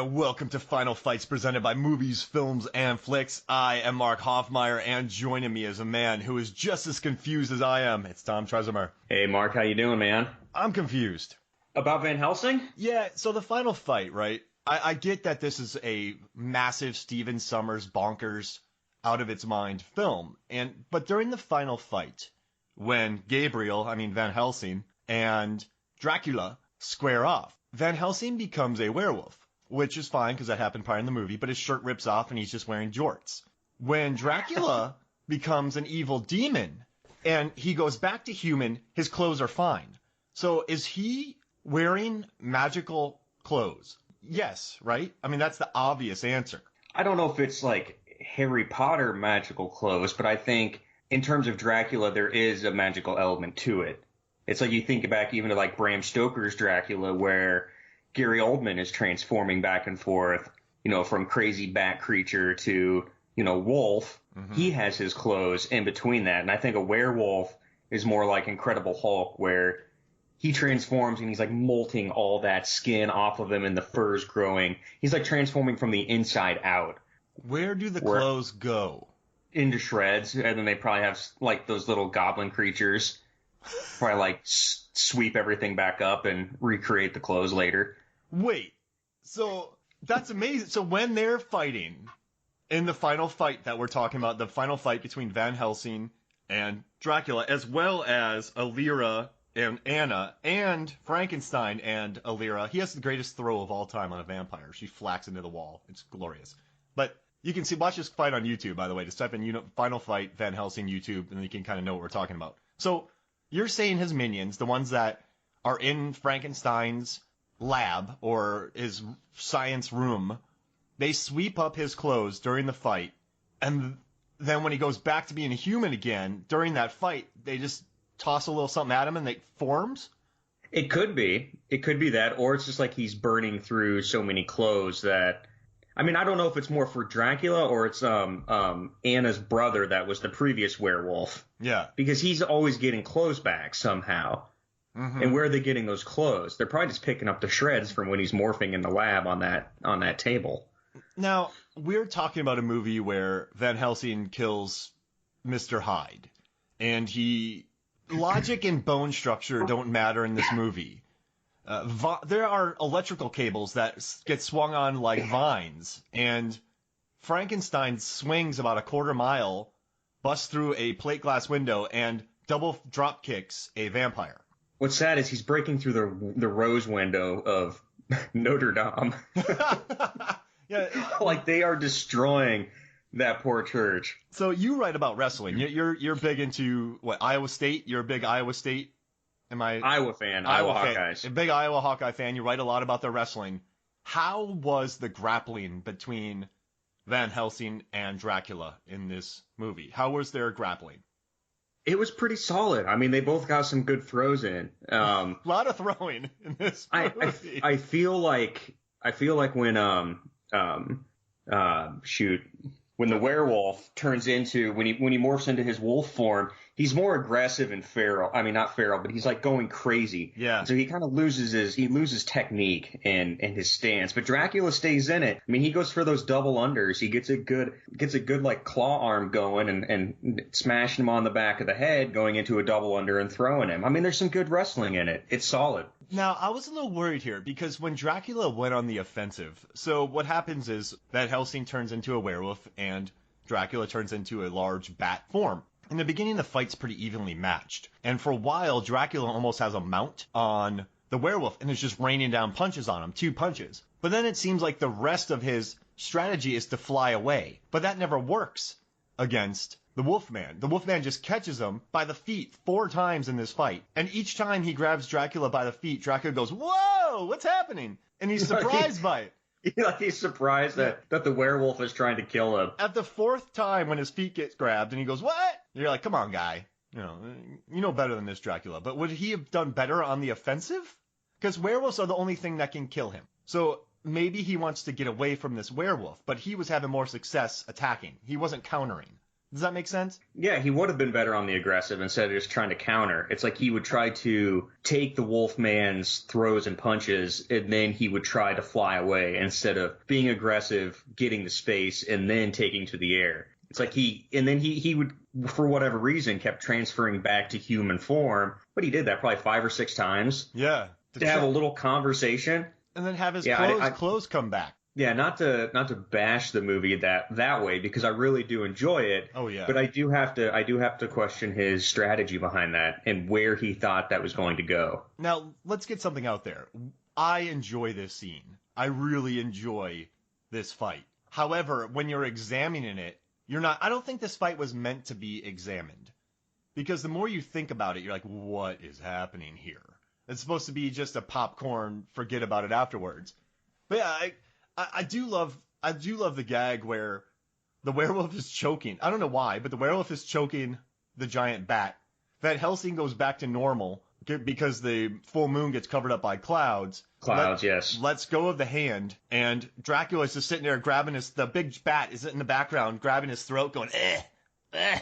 and welcome to Final Fights presented by Movies, Films, and Flicks. I am Mark Hoffmeyer, and joining me is a man who is just as confused as I am. It's Tom Trezemer. Hey, Mark, how you doing, man? I'm confused. About Van Helsing? Yeah, so the final fight, right? I get that this is a massive Stephen Sommers bonkers, out-of-its-mind film, but during the final fight, when Van Helsing, and Dracula square off, Van Helsing becomes a werewolf, which is fine because that happened prior in the movie, but his shirt rips off and he's just wearing jorts. When Dracula becomes an evil demon and he goes back to human, his clothes are fine. So is he wearing magical clothes? Yes, right? I mean, that's the obvious answer. I don't know if it's like Harry Potter magical clothes, but I think in terms of Dracula, there is a magical element to it. It's like you think back even to like Bram Stoker's Dracula, where Gary Oldman is transforming back and forth, from crazy bat creature to, wolf. Mm-hmm. He has his clothes in between that. And I think a werewolf is more like Incredible Hulk, where he transforms and he's like molting all that skin off of him and the fur's growing. He's like transforming from the inside out. Where do the clothes go? Into shreds. And then they probably have like those little goblin creatures. Probably like sweep everything back up and recreate the clothes later. Wait, so that's amazing. So when they're fighting in the final fight that we're talking about, the final fight between Van Helsing and Dracula, as well as Alira and Anna and Frankenstein and Alira, he has the greatest throw of all time on a vampire. She flacks into the wall. It's glorious. But you can watch this fight on YouTube, by the way. Just type in final fight Van Helsing YouTube, and you can kind of know what we're talking about. So you're saying his minions, the ones that are in Frankenstein's lab or his science room, they sweep up his clothes during the fight, and then when he goes back to being a human again, during that fight, they just toss a little something at him and it forms? It could be. It could be that, or it's just like he's burning through so many clothes that... I mean, I don't know if it's more for Dracula or it's Anna's brother that was the previous werewolf. Yeah. Because he's always getting clothes back somehow. Mm-hmm. And where are they getting those clothes? They're probably just picking up the shreds from when he's morphing in the lab on that table. Now, we're talking about a movie where Van Helsing kills Mr. Hyde. And logic and bone structure don't matter in this movie. There are electrical cables that get swung on like vines, and Frankenstein swings about a quarter mile, busts through a plate glass window, and double drop kicks a vampire. What's sad is he's breaking through the rose window of Notre Dame. Yeah, like they are destroying that poor church. So you write about wrestling. You're big into what, Iowa State? You're a big Iowa State. Iowa fan, Iowa Hawkeyes. A big Iowa Hawkeye fan. You write a lot about their wrestling. How was the grappling between Van Helsing and Dracula in this movie? How was their grappling? It was pretty solid. I mean, they both got some good throws in. A lot of throwing in this movie. I feel like when when the werewolf turns into when he morphs into his wolf form, he's more aggressive and feral. I mean, not feral, but he's like going crazy. Yeah. So he kind of loses technique and his stance. But Dracula stays in it. I mean, he goes for those double unders. He gets a good like claw arm going and smashing him on the back of the head, going into a double under and throwing him. I mean, there's some good wrestling in it. It's solid. Now, I was a little worried here because when Dracula went on the offensive, so what happens is that Helsing turns into a werewolf and Dracula turns into a large bat form. In the beginning, the fight's pretty evenly matched. And for a while, Dracula almost has a mount on the werewolf and is just raining down punches on him, 2 punches. But then it seems like the rest of his strategy is to fly away. But that never works against the Wolfman. The Wolfman just catches him by the feet 4 times in this fight. And each time he grabs Dracula by the feet, Dracula goes, "Whoa, what's happening?" And he's surprised by it. He's surprised that the werewolf is trying to kill him. At the 4th time when his feet get grabbed and he goes, "What?" And you're like, come on, guy. You know better than this, Dracula. But would he have done better on the offensive? Because werewolves are the only thing that can kill him. So maybe he wants to get away from this werewolf, but he was having more success attacking. He wasn't countering. Does that make sense? Yeah, he would have been better on the aggressive instead of just trying to counter. It's like he would try to take the Wolfman's throws and punches, and then he would try to fly away instead of being aggressive, getting the space, and then taking to the air. It's like he would, for whatever reason, kept transferring back to human form, but he did that probably 5 or 6 times. Yeah. To have a little conversation. And then have his clothes come back. Yeah, not to bash the movie that way, because I really do enjoy it. Oh yeah. But I do have to question his strategy behind that and where he thought that was going to go. Now, let's get something out there. I enjoy this scene. I really enjoy this fight. However, when you're examining it, I don't think this fight was meant to be examined. Because the more you think about it, you're like, what is happening here? It's supposed to be just a popcorn, forget about it afterwards. But yeah, I do love the gag where the werewolf is choking. I don't know why, but the werewolf is choking the giant bat. Van Helsing goes back to normal because the full moon gets covered up by clouds. Yes. Lets go of the hand, and Dracula is just sitting there grabbing the big bat is in the background, grabbing his throat, going, eh.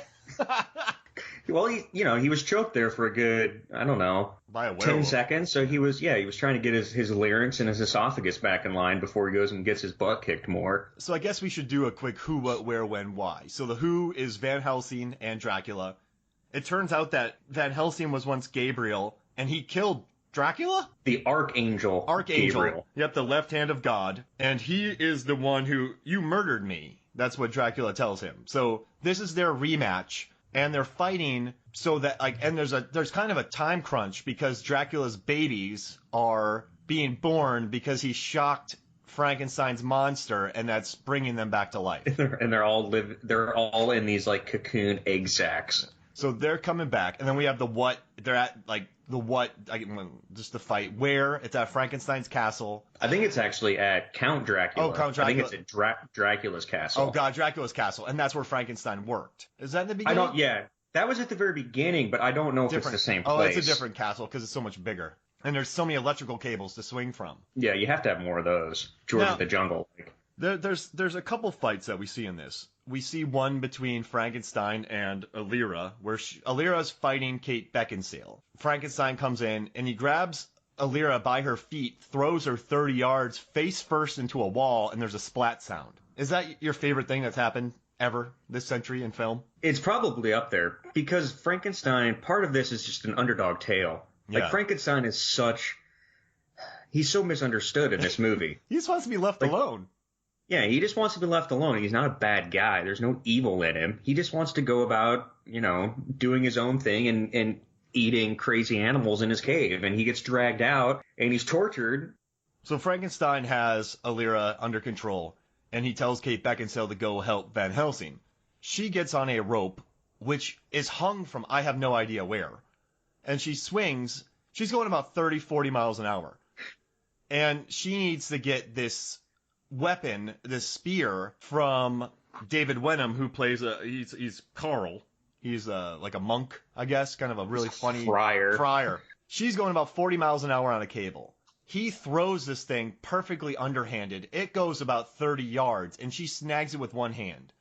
Well, he was choked there for a good, I don't know, by a werewolf. 10 seconds. So he was trying to get his larynx and his esophagus back in line before he goes and gets his butt kicked more. So I guess we should do a quick who, what, where, when, why. So the who is Van Helsing and Dracula. It turns out that Van Helsing was once Gabriel, and he killed Dracula? The Archangel. Gabriel. Yep, the left hand of God. And he is the one who, you murdered me. That's what Dracula tells him. So this is their rematch. And they're fighting so that, and there's kind of a time crunch because Dracula's babies are being born because he shocked Frankenstein's monster, and that's bringing them back to life. And they're all in these like cocoon egg sacs. So they're coming back, and then we have the what. They're at just the fight where it's at Frankenstein's castle. I think it's actually at Count Dracula. Oh, Count Dracula. I think it's at Dracula's castle. Oh God, Dracula's castle, and that's where Frankenstein worked. Is that in the beginning? Yeah, that was at the very beginning, but I don't know if it's the same place. Oh, it's a different castle because it's so much bigger, and there's so many electrical cables to swing from. Yeah, you have to have more of those. George of the Jungle. There's a couple fights that we see in this. We see one between Frankenstein and Alira, where Alira's fighting Kate Beckinsale. Frankenstein comes in, and he grabs Alira by her feet, throws her 30 yards face first into a wall, and there's a splat sound. Is that your favorite thing that's happened ever this century in film? It's probably up there, because Frankenstein, part of this is just an underdog tale. Yeah. Like, Frankenstein is he's so misunderstood in this movie. He just wants to be left alone. Yeah, he just wants to be left alone. He's not a bad guy. There's no evil in him. He just wants to go about, doing his own thing and eating crazy animals in his cave. And he gets dragged out and he's tortured. So Frankenstein has Alira under control, and he tells Kate Beckinsale to go help Van Helsing. She gets on a rope, which is hung from I have no idea where. And she swings. She's going about 30, 40 miles an hour. And she needs to get this weapon, this spear, from David Wenham, who plays he's Carl. He's like a monk, I guess, kind of a really funny friar. She's going about 40 miles an hour on a cable. He throws this thing perfectly underhanded. It goes about 30 yards, and she snags it with one hand.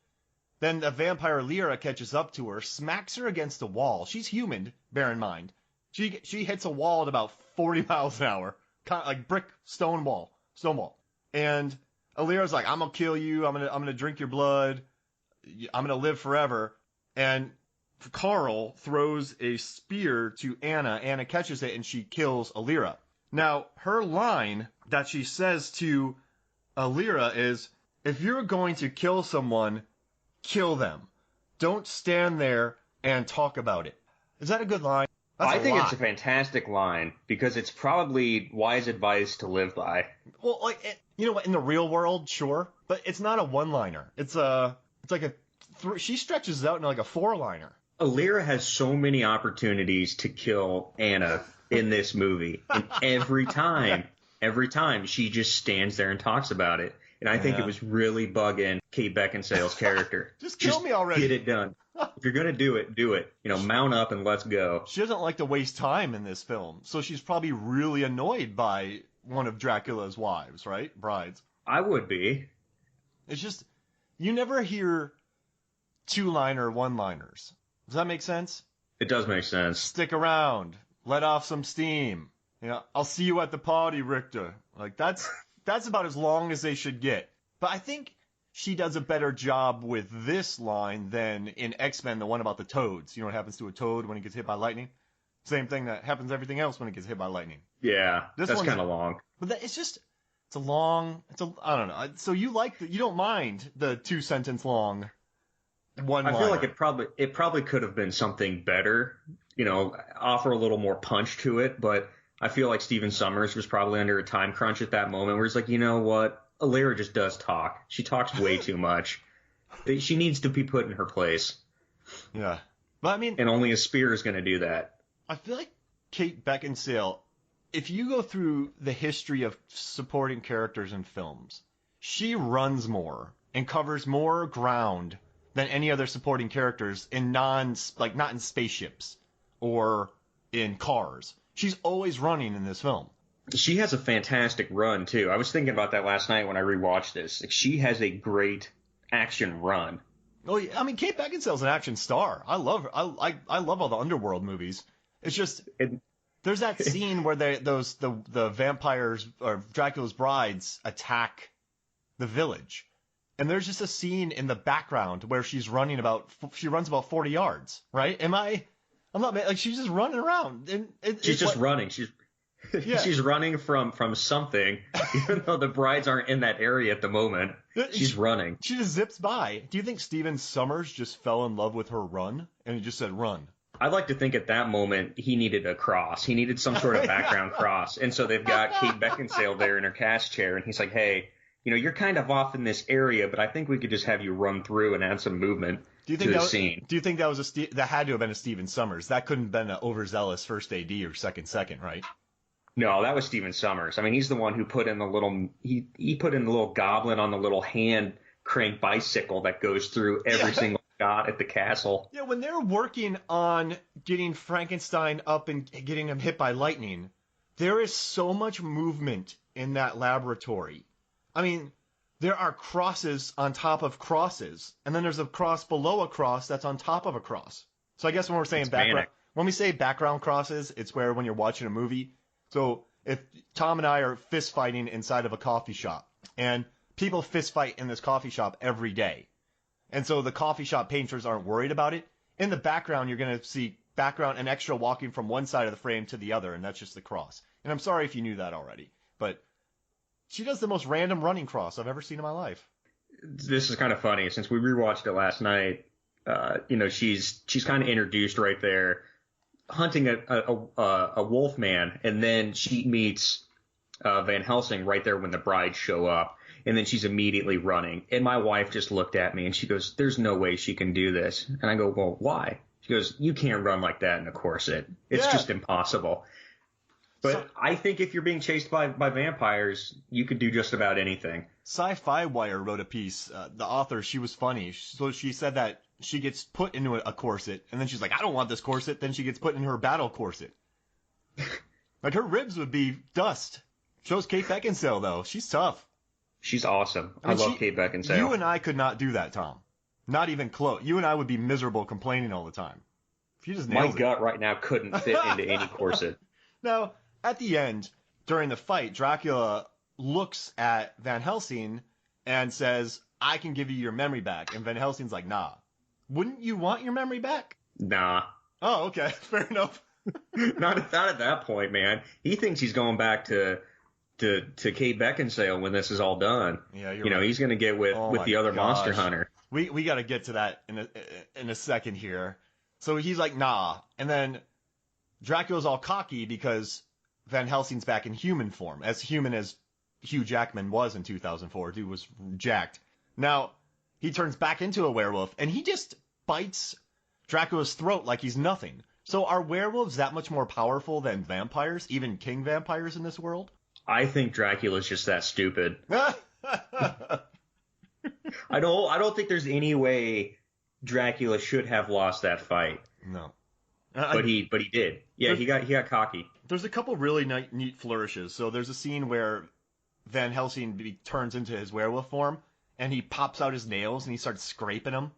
Then the vampire Lyra catches up to her, smacks her against a wall. She's human, bear in mind. She hits a wall at about 40 miles an hour, kind of like brick, stone wall. And Alira's like, I'm gonna kill you. I'm gonna drink your blood. I'm gonna live forever. And Carl throws a spear to Anna. Anna catches it and she kills Alira. Now, her line that she says to Alira is, if you're going to kill someone, kill them. Don't stand there and talk about it. Is that a good line? I think it's a fantastic line because it's probably wise advice to live by. Well, you know what? In the real world, sure, but it's not a one-liner. It's like she stretches it out into like a 4-liner. Alira has so many opportunities to kill Anna in this movie, and every time she just stands there and talks about it. And I think it was really bugging Kate Beckinsale's character. Just kill me already. Get it done. If you're going to do it, do it. Mount up and let's go. She doesn't like to waste time in this film, so she's probably really annoyed by one of Dracula's wives, right? Brides. I would be. It's just, you never hear two-liner one-liners. Does that make sense? It does make sense. Stick around. Let off some steam. I'll see you at the party, Richter. Like, that's about as long as they should get. But I think she does a better job with this line than in X-Men, the one about the toads. You know what happens to a toad when it gets hit by lightning? Same thing that happens to everything else when it gets hit by lightning. Yeah, that's kind of long. But it's a long, I don't know. So you don't mind the 2-sentence long one liner. I feel like it probably could have been something better, offer a little more punch to it, but I feel like Stephen Sommers was probably under a time crunch at that moment where he's like, you know what? Alyra just does talk. She talks way too much. She needs to be put in her place. Yeah. But I mean, and only a spear is going to do that. I feel like Kate Beckinsale, if you go through the history of supporting characters in films, she runs more and covers more ground than any other supporting characters in not in spaceships or in cars. She's always running in this film. She has a fantastic run too. I was thinking about that last night when I rewatched this. She has a great action run. Oh, yeah. I mean, Kate Beckinsale's an action star. I love her. I love all the Underworld movies. It's just there's that scene where the vampires or Dracula's brides attack the village, and there's just a scene in the background where she runs about 40 yards. Right? I'm not like she's just running around and she's just running. She's running from something, even though the brides aren't in that area at the moment. She's running. She just zips by. Do you think Stephen Sommers just fell in love with her run and he just said run? I'd like to think at that moment he needed a cross. He needed some sort of background cross. And so they've got Kate Beckinsale there in her cast chair, and he's like, hey, you're kind of off in this area, but I think we could just have you run through and add some movement to the scene. Do you think that had to have been a Stephen Sommers? That couldn't have been an overzealous first AD or second, right? No, that was Stephen Sommers. I mean, he's the one who put in the little he put in the little goblin on the little hand crank bicycle that goes through every single shot at the castle. Yeah, when they're working on getting Frankenstein up and getting him hit by lightning, there is so much movement in that laboratory. I mean, there are crosses on top of crosses, and then there's a cross below a cross that's on top of a cross. So I guess when we're saying when we say background crosses, it's where when you're watching a movie. So if Tom and I are fist fighting inside of a coffee shop, and people fist fight in this coffee shop every day, and so the coffee shop painters aren't worried about it, in the background you're going to see an extra walking from one side of the frame to the other, and that's just the cross. And I'm sorry if you knew that already, but she does the most random running cross I've ever seen in my life. This is kind of funny. Since we rewatched it last night, she's kind of introduced right there, hunting a wolf man, and then she meets Van Helsing right there when the brides show up, and then she's immediately running. And my wife just looked at me and she goes, "There's no way she can do this." And I go, "Well, why?" She goes, "You can't run like that in a corset. It's just impossible." But I think if you're being chased by vampires, you could do just about anything. Sci-Fi Wire wrote a piece. The author, she was funny. So she said that she gets put into a corset, and then she's like, "I don't want this corset." Then she gets put in her battle corset. Like, her ribs would be dust. Shows Kate Beckinsale, though. She's tough. She's awesome. I love Kate Beckinsale. You and I could not do that, Tom. Not even close. You and I would be miserable complaining all the time. She just nails it. My gut right now couldn't fit into any corset. Now, at the end, during the fight, Dracula looks at Van Helsing and says, "I can give you your memory back." And Van Helsing's like, "Nah." Wouldn't you want your memory back? Nah. Oh, okay. Fair enough. Not at that point, man. He thinks he's going back to Kate Beckinsale when this is all done. Yeah, you're right. He's going to get with the other monster hunter. We got to get to that in a second here. So he's like, "Nah." And then Dracula's all cocky because Van Helsing's back in human form, as human as Hugh Jackman was in 2004. Dude was jacked. Now, he turns back into a werewolf, and he just bites Dracula's throat like he's nothing. So are werewolves that much more powerful than vampires, even king vampires in this world? I think Dracula's just that stupid. I don't think there's any way Dracula should have lost that fight. No. But he did. Yeah, he got cocky. There's a couple really neat flourishes. So there's a scene where Van Helsing turns into his werewolf form, and he pops out his nails and he starts scraping them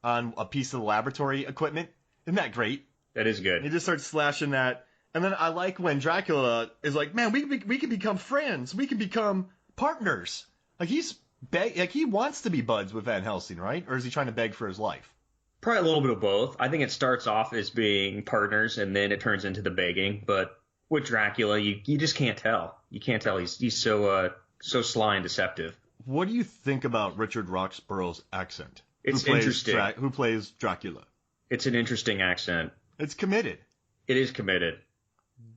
on a piece of the laboratory equipment. Isn't that great? That is good. He just starts slashing that. And then I like when Dracula is like, man, we can become friends. We can become partners. Like he wants to be buds with Van Helsing, right? Or is he trying to beg for his life? Probably a little bit of both. I think it starts off as being partners, and then it turns into the begging. But with Dracula, you just can't tell. You can't tell. He's so sly and deceptive. What do you think about Richard Roxburgh's accent? It's interesting. Who plays Dracula? It's an interesting accent. It's committed. It is committed.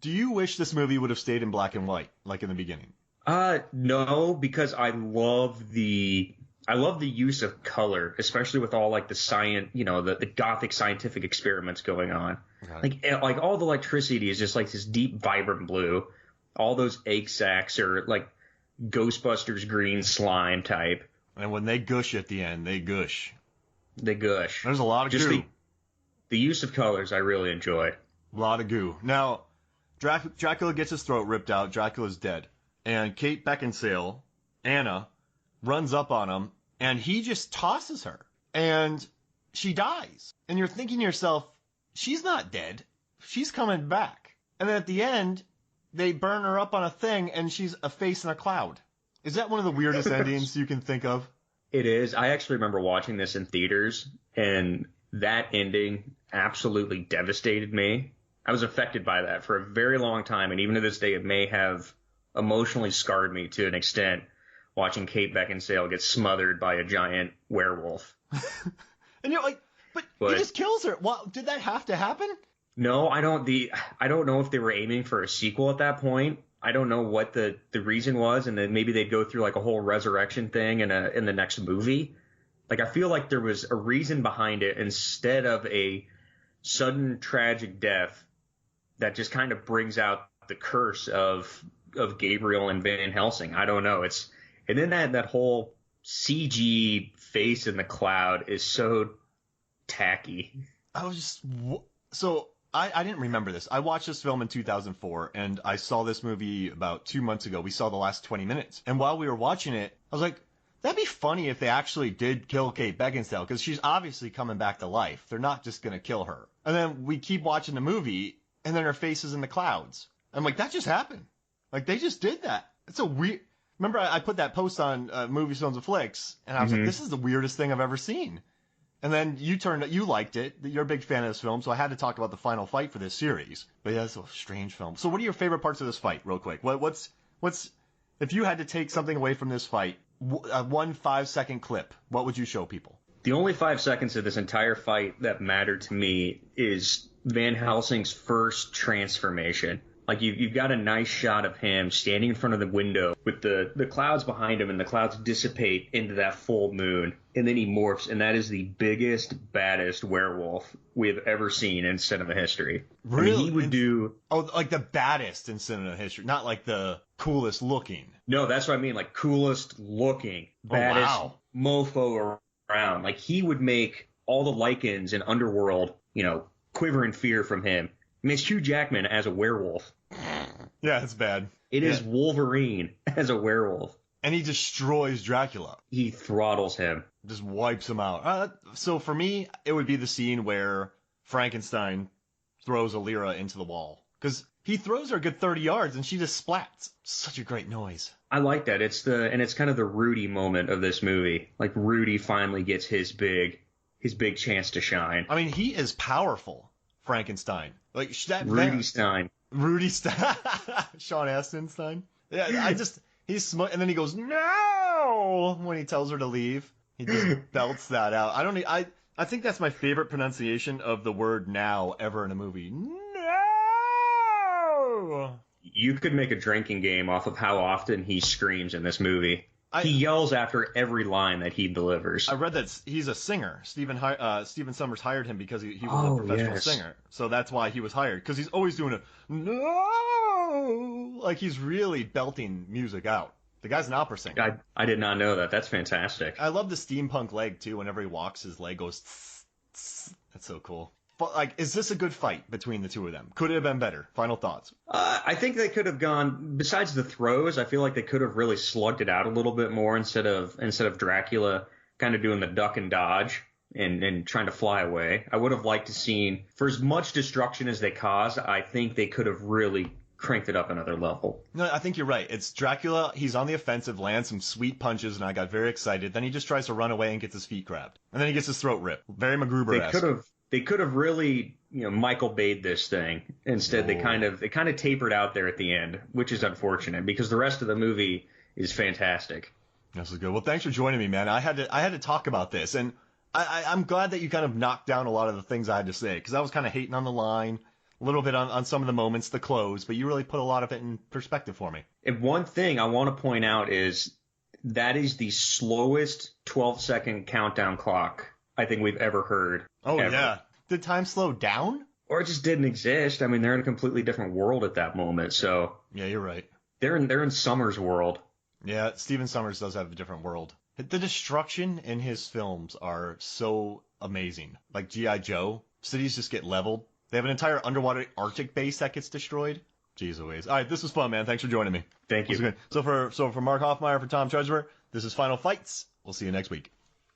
Do you wish this movie would have stayed in black and white, like in the beginning? No, because I love the use of color, especially with all like the science, the gothic scientific experiments going on. Okay. Like all the electricity is just like this deep, vibrant blue. All those egg sacs are like Ghostbusters green slime type. And when they gush at the end, they gush. They gush. There's a lot of goo. The use of colors I really enjoy. A lot of goo. Now, Dracula gets his throat ripped out. Dracula's dead. And Kate Beckinsale, Anna, runs up on him, and he just tosses her. And she dies. And you're thinking to yourself, she's not dead. She's coming back. And then at the end, they burn her up on a thing, and she's a face in a cloud. Is that one of the weirdest endings you can think of? It is. I actually remember watching this in theaters, and that ending absolutely devastated me. I was affected by that for a very long time, and even to this day, it may have emotionally scarred me to an extent, watching Kate Beckinsale get smothered by a giant werewolf. And you're like, but he just kills her. Well, did that have to happen? No, I don't know if they were aiming for a sequel at that point. I don't know what the reason was, and then maybe they'd go through like a whole resurrection thing in the next movie. Like, I feel like there was a reason behind it instead of a sudden tragic death that just kind of brings out the curse of Gabriel and Van Helsing. I don't know. And then that whole CG face in the cloud is so tacky. I didn't remember this. I watched this film in 2004, and I saw this movie about 2 months ago. We saw the last 20 minutes. And while we were watching it, I was like, that'd be funny if they actually did kill Kate Beckinsale, because she's obviously coming back to life. They're not just going to kill her. And then we keep watching the movie, and then her face is in the clouds. I'm like, that just happened. Like, they just did that. It's a weird... Remember, I put that post on Movies, Films, and Flicks, and I was like, this is the weirdest thing I've ever seen. And then you liked it. You're a big fan of this film, so I had to talk about the final fight for this series. But yeah, it's a strange film. So what are your favorite parts of this fight, real quick? What's if you had to take something away from this fight, a 1 5-second clip, what would you show people? The only 5 seconds of this entire fight that mattered to me is Van Helsing's first transformation. Like, you've got a nice shot of him standing in front of the window with the clouds behind him, and the clouds dissipate into that full moon. And then he morphs, and that is the biggest, baddest werewolf we have ever seen in cinema history. Really? I mean, he would do... Oh, like the baddest in cinema history, not like the coolest looking. No, that's what I mean, like coolest looking, baddest mofo around. Like, he would make all the lichens and underworld, quiver in fear from him. I mean, it's Hugh Jackman as a werewolf. Yeah, it's bad. It is Wolverine as a werewolf. And he destroys Dracula. He throttles him. Just wipes him out. So for me, it would be the scene where Frankenstein throws Alira into the wall. Because he throws her a good 30 yards and she just splats. Such a great noise. I like that. It's kind of the Rudy moment of this movie. Like, Rudy finally gets his big chance to shine. I mean, he is powerful, Frankenstein. Like that Rudy Stein. Rudy Stein. Sean Astin Stein. Yeah, he's and then he goes, no, when he tells her to leave. He just belts that out. I think that's my favorite pronunciation of the word now ever in a movie. No! You could make a drinking game off of how often he screams in this movie. He yells after every line that he delivers. I read that he's a singer. Stephen Sommers hired him because he was a professional singer. So that's why he was hired. Because he's always doing a no! Like, he's really belting music out. The guy's an opera singer. I did not know that. That's fantastic. I love the steampunk leg, too. Whenever he walks, his leg goes tss, tss. That's so cool. But, like, is this a good fight between the two of them? Could it have been better? Final thoughts. I think they could have gone, besides the throws, I feel like they could have really slugged it out a little bit more instead of Dracula kind of doing the duck and dodge. and trying to fly away. I would have liked to seen, for as much destruction as they caused, I think they could have really cranked it up another level. No, I think you're right. It's Dracula. He's on the offensive, lands some sweet punches, and I got very excited. Then he just tries to run away and gets his feet grabbed, and then he gets his throat ripped. Very MacGruber-esque. They could have really, Michael Bay'd this thing. Instead, they kind of tapered out there at the end, which is unfortunate because the rest of the movie is fantastic. This is good. Well, thanks for joining me, man. I had to talk about this, and I'm glad that you kind of knocked down a lot of the things I had to say because I was kind of hating on the line. A little bit on some of the moments, the close, but you really put a lot of it in perspective for me. And one thing I want to point out is that is the slowest 12-second countdown clock I think we've ever heard. Oh, ever. Yeah. Did time slow down? Or it just didn't exist. I mean, they're in a completely different world at that moment, so... Yeah, you're right. They're in Sommers' world. Yeah, Stephen Sommers does have a different world. The destruction in his films are so amazing. Like G.I. Joe, cities just get leveled. They have an entire underwater Arctic base that gets destroyed. Jeez Louise. All right, this was fun, man. Thanks for joining me. Thank you. So for Mark Hoffmeyer, for Tom Treasurer, this is Final Fights. We'll see you next week.